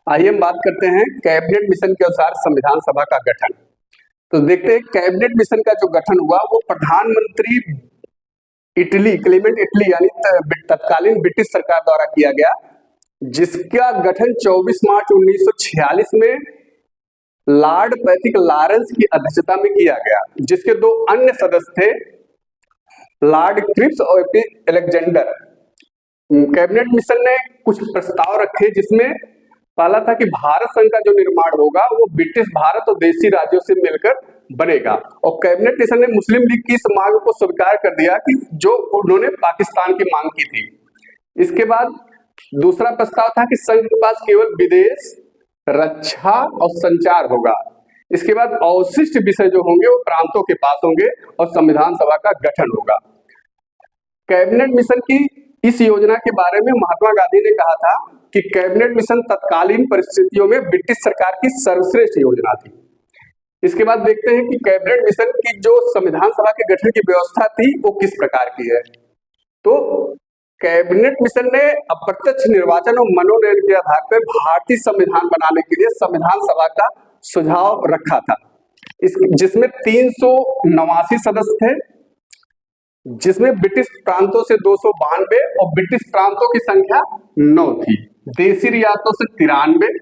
आइए हम बात करते हैं कैबिनेट मिशन के अनुसार संविधान सभा का गठन। तो देखते हैं कैबिनेट मिशन का जो गठन हुआ वो प्रधानमंत्री इटली क्लेमेंट इटली यानी तत्कालीन ब्रिटिश सरकार द्वारा किया गया, जिसका गठन 24 मार्च 1946 में लॉर्ड पैथिक लॉरेंस की अध्यक्षता में किया गया, जिसके दो अन्य सदस्य थे लॉर्ड क्रिप्स और अलेक्जेंडर। कैबिनेट मिशन ने कुछ प्रस्ताव रखे, जिसमें पहला था कि भारत संघ का जो निर्माण होगा वो ब्रिटिश भारत और देशी राज्यों से मिलकर बनेगा, और कैबिनेट मिशन ने मुस्लिम लीग की इस मांग को स्वीकार कर दिया कि जो उन्होंने पाकिस्तान की मांग की थी। इसके बाद दूसरा प्रस्ताव था कि संघ के पास केवल विदेश, रक्षा और संचार होगा। इसके बाद अवशिष्ट विषय जो होंगे वो प्रांतों के पास होंगे और संविधान सभा का गठन होगा। कैबिनेट मिशन की इस योजना के बारे में महात्मा गांधी ने कहा था कि कैबिनेट मिशन तत्कालीन परिस्थितियों में ब्रिटिश सरकार की सर्वश्रेष्ठ योजना थी। इसके बाद देखते हैं कि कैबिनेट मिशन की जो संविधान सभा के गठन की व्यवस्था थी वो किस प्रकार की है। तो कैबिनेट मिशन ने अप्रत्यक्ष निर्वाचन और मनोनयन के आधार पर भारतीय संविधान बनाने के लिए संविधान सभा का सुझाव रखा था, जिसमें 389 सदस्य थे, जिसमें ब्रिटिश प्रांतों से 292 और ब्रिटिश प्रांतों की संख्या 9 थी, देशी रियासतों से 93,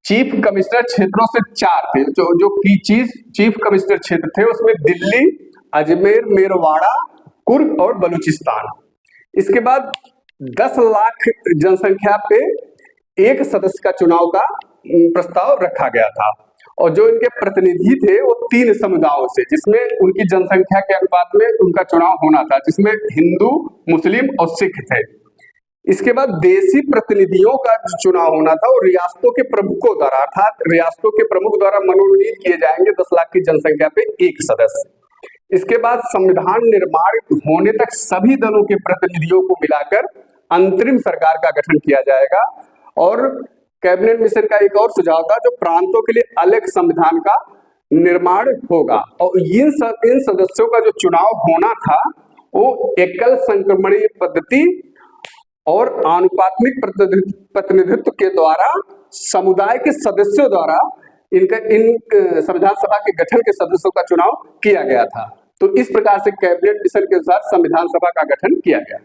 चीफ कमिश्नर क्षेत्रों से 4 थे। जो चीफ कमिश्नर क्षेत्र थे उसमें दिल्ली, अजमेर, मेरवाड़ा, कुर्ग और बलूचिस्तान। इसके बाद 10 लाख जनसंख्या पे एक सदस्य का चुनाव का प्रस्ताव रखा गया था, और जो इनके प्रतिनिधि थे वो 3 समुदायों से, जिसमें उनकी जनसंख्या के अनुपात में उनका चुनाव होना था, जिसमें हिंदू, मुस्लिम और सिख थे। इसके बाद देशी प्रतिनिधियों का जो चुनाव होना था वो रियासतों के प्रमुखों द्वारा, अर्थात रियासतों के प्रमुख द्वारा मनोनीत किए जाएंगे 10 लाख की जनसंख्या पे एक सदस्य। इसके बाद संविधान निर्माण होने तक सभी दलों के प्रतिनिधियों को मिलाकर अंतरिम सरकार का गठन किया जाएगा, और कैबिनेट मिशन का एक और सुझाव था जो प्रांतों के लिए अलग संविधान का निर्माण होगा, और इन सदस्यों का जो चुनाव होना था वो एकल संक्रमणीय पद्धति और आनुपातिक प्रतिनिधित्व के द्वारा समुदाय के सदस्यों द्वारा इन संविधान सभा के गठन के सदस्यों का चुनाव किया गया था। तो इस प्रकार से कैबिनेट मिशन के अनुसार संविधान सभा का गठन किया गया।